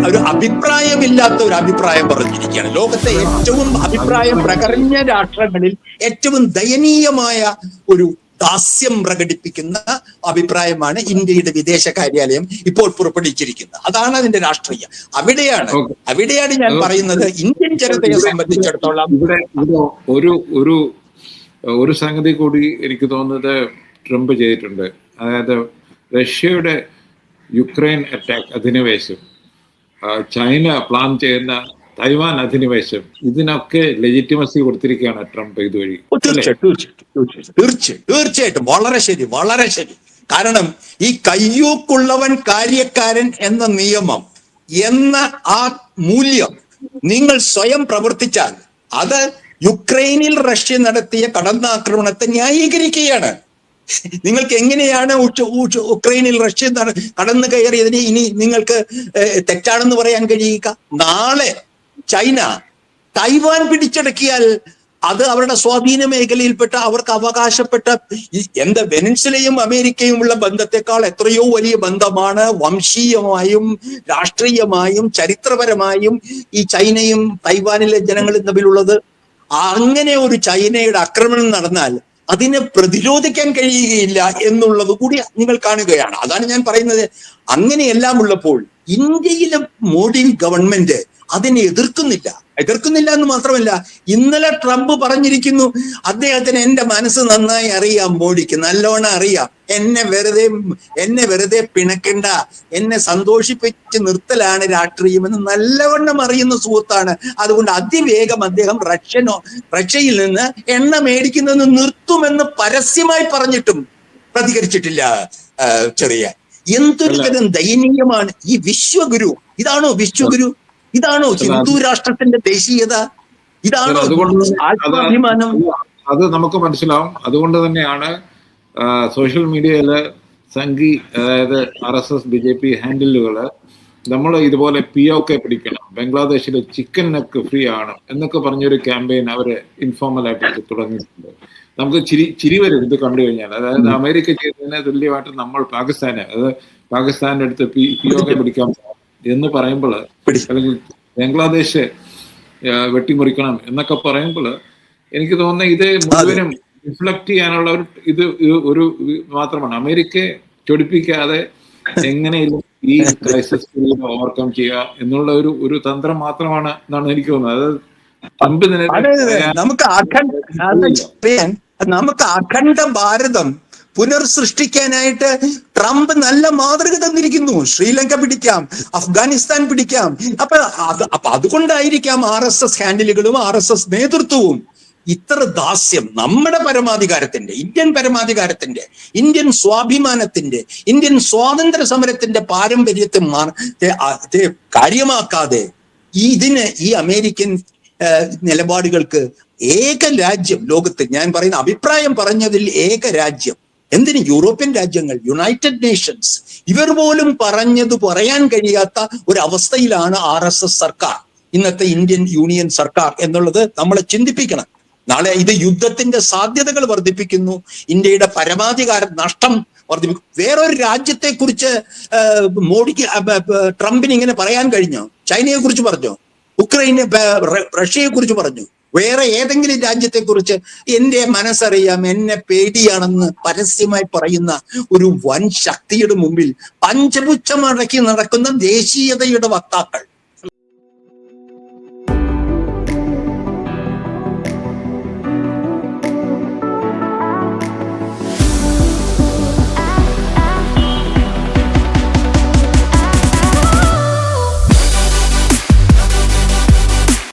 ഒരു അഭിപ്രായമില്ലാത്ത ഒരു അഭിപ്രായം പറഞ്ഞിരിക്കുകയാണ്. ലോകത്തെ ഏറ്റവും അഭിപ്രായം പ്രകടന രാഷ്ട്രങ്ങളിൽ ഏറ്റവും ദയനീയമായ ഒരു ദാസ്യം പ്രകടിപ്പിക്കുന്ന അഭിപ്രായമാണ് ഇന്ത്യയുടെ വിദേശകാര്യാലയം ഇപ്പോൾ പുറപ്പെടുവിച്ചിരിക്കുന്നത്. അതാണ് അതിന്റെ രാഷ്ട്രീയം. അവിടെയാണ് ഞാൻ പറയുന്നത് ഇന്ത്യൻ ജനതയെ സംബന്ധിച്ചിടത്തോളം ഒരു സംഗതി കൂടി എനിക്ക് തോന്നുന്നത് ട്രംപ് ചെയ്തിട്ടുണ്ട്. അതായത് റഷ്യയുടെ യുക്രൈൻ അറ്റാക്ക് അധിനിവേശം, ചൈന പ്ലാൻ ചെയ്യുന്ന തൈവാൻ അധിനിവേശം, ഇതിനൊക്കെ ലെജിറ്റിമസി കൊടുത്തിരിക്കുകയാണ് ട്രംപ് ഇതുവഴി. തീർച്ചയായിട്ടും വളരെ ശരി, വളരെ ശരി. കാരണം ഈ കയ്യൂക്കുള്ളവൻ കാര്യക്കാരൻ എന്ന നിയമം എന്ന ആ മൂല്യം നിങ്ങൾ സ്വയം പ്രവർത്തിച്ചാൽ അത് യുക്രൈനിൽ റഷ്യ നടത്തിയ കടന്നാക്രമണത്തെ ന്യായീകരിക്കുകയാണ്. നിങ്ങൾക്ക് എങ്ങനെയാണ് ഉക്രൈനിൽ റഷ്യ കടന്നു കയറിയതിനെ ഇനി നിങ്ങൾക്ക് തെറ്റാണെന്ന് പറയാൻ കഴിയുക? നാളെ ചൈന തൈവാൻ പിടിച്ചടക്കിയാൽ അത് അവരുടെ സ്വാധീന മേഖലയിൽപ്പെട്ട അവർക്ക് അവകാശപ്പെട്ട വെനിൻസുലയും അമേരിക്കയുമുള്ള ബന്ധത്തെക്കാൾ എത്രയോ വലിയ ബന്ധമാണ് വംശീയമായും രാഷ്ട്രീയമായും ചരിത്രപരമായും ഈ ചൈനയും തൈവാനിലെ ജനങ്ങളും തമ്മിലുള്ളത്. അങ്ങനെ ഒരു ചൈനയുടെ ആക്രമണം നടന്നാൽ അതിനെ പ്രതിരോധിക്കാൻ കഴിയുകയില്ല എന്നുള്ളത് കൂടി നിങ്ങൾ കാണുകയാണ്. അതാണ് ഞാൻ പറയുന്നത്. അങ്ങനെയെല്ലാം ഉള്ളപ്പോൾ ഇന്ത്യയിലെ മോഡി ഗവൺമെന്റ് അതിനെ എതിർക്കുന്നില്ല എന്ന് മാത്രമല്ല, ഇന്നലെ ട്രംപ് പറഞ്ഞിരിക്കുന്നു, അദ്ദേഹത്തിന് എന്റെ മനസ്സ് നന്നായി അറിയാം, മോഡിക്ക് നല്ലോണം അറിയാം, എന്നെ വെറുതെ പിണക്കണ്ട, എന്നെ സന്തോഷിപ്പിച്ച് നിർത്തലാണ് രാഷ്ട്രീയമെന്ന് നല്ലവണ്ണം അറിയുന്ന സുഹൃത്താണ്. അതുകൊണ്ട് അതിവേഗം അദ്ദേഹം റഷ്യയിൽ നിന്ന് എണ്ണ മേടിക്കുന്നത് നിർത്തുമെന്ന് പരസ്യമായി പറഞ്ഞിട്ടും പ്രതികരിച്ചിട്ടില്ല. ചെറിയ എന്തൊരു തരം ദയനീയമാണ് ഈ വിശ്വഗുരു. ഇതാണോ വിശ്വഗുരു? ഇതാണോ ഹിന്ദു രാഷ്ട്രത്തിന്റെ ദേശീയത? ഇതാണോ ആത്മാഭിമാനം? അത് നമുക്ക് മനസ്സിലാവും. അതുകൊണ്ട് തന്നെയാണ് സോഷ്യൽ മീഡിയയില് സംഘി, അതായത് RSS BJP ഹാൻഡിലുകള് നമ്മൾ ഇതുപോലെ POK പിടിക്കണം, ബംഗ്ലാദേശിൽ ചിക്കൻ നെക്ക് ഫ്രീ ആണ് എന്നൊക്കെ പറഞ്ഞൊരു ക്യാമ്പയിൻ അവര് ഇൻഫോർമൽ ആയിട്ട് തുടങ്ങിയിട്ടുണ്ട്. നമുക്ക് ചിരി വരും ഇത് കണ്ടു കഴിഞ്ഞാൽ. അതായത് അമേരിക്ക ചെയ്തതിന് തുല്യമായിട്ട് നമ്മൾ പാകിസ്ഥാന്റെ അടുത്ത് POK പിടിക്കാം എന്ന് പറയുമ്പോൾ, അല്ലെങ്കിൽ ബംഗ്ലാദേശ് വെട്ടിമുറിക്കണം എന്നൊക്കെ പറയുമ്പോൾ എനിക്ക് തോന്നുന്നത് ഇത് മുഴുവനും റിഫ്ലക്ട് ചെയ്യാനുള്ള ഒരു മാത്രമാണ്. അമേരിക്കയെ ചൊടിപ്പിക്കാതെ എങ്ങനെയും ഈ ക്രൈസിസ് ഓവർകം ചെയ്യുക എന്നുള്ള ഒരു തന്ത്രം മാത്രമാണ് എന്നാണ് എനിക്ക് തോന്നുന്നത്. അതായത് നമുക്ക് അഖണ്ഡ ഭാരതം പുനർസൃഷ്ടിക്കാനായിട്ട് ട്രംപ് നല്ല മാതൃക തന്നിരിക്കുന്നു. ശ്രീലങ്ക പിടിക്കാം, അഫ്ഗാനിസ്ഥാൻ പിടിക്കാം. അപ്പൊ അതുകൊണ്ടായിരിക്കാം RSS ഹാൻഡിലുകളും RSS നേതൃത്വവും ഇത്ര ദാസ്യം നമ്മുടെ പരമാധികാരത്തിന്റെ, ഇന്ത്യൻ പരമാധികാരത്തിന്റെ, ഇന്ത്യൻ സ്വാഭിമാനത്തിന്റെ, ഇന്ത്യൻ സ്വാതന്ത്ര്യ സമരത്തിന്റെ പാരമ്പര്യത്തെ കാര്യമാക്കാതെ ഈ അമേരിക്കൻ നിലപാടുകൾക്ക് ഏക രാജ്യം ലോകത്ത്, ഞാൻ പറയുന്ന അഭിപ്രായം പറഞ്ഞതിൽ ഏക രാജ്യം, എന്തിന് യൂറോപ്യൻ രാജ്യങ്ങൾ, യുണൈറ്റഡ് നേഷൻസ്, ഇവർ പോലും പറഞ്ഞത് പറയാൻ കഴിയാത്ത ഒരു അവസ്ഥയിലാണ് RSS സർക്കാർ, ഇന്നത്തെ ഇന്ത്യൻ യൂണിയൻ സർക്കാർ എന്നുള്ളത് നമ്മളെ ചിന്തിപ്പിക്കണം. നാളെ ഇത് യുദ്ധത്തിന്റെ സാധ്യതകൾ വർദ്ധിപ്പിക്കുന്നു, ഇന്ത്യയുടെ പരമാധികാര നഷ്ടം വർദ്ധിപ്പിക്കും. വേറൊരു രാജ്യത്തെ കുറിച്ച് ട്രംപിന് ഇങ്ങനെ പറയാൻ കഴിഞ്ഞോ? ചൈനയെ കുറിച്ച് പറഞ്ഞോ? റഷ്യയെ കുറിച്ച് പറഞ്ഞു? വേറെ ഏതെങ്കിലും രാജ്യത്തെ കുറിച്ച് എന്റെ മനസ്സറിയാം, എന്നെ പേടിയാണെന്ന് പരസ്യമായി പറയുന്ന ഒരു വൻ ശക്തിയുടെ മുമ്പിൽ പഞ്ചപുച്ഛമടക്കി നടക്കുന്ന ദേശീയതയുടെ വക്താക്കൾ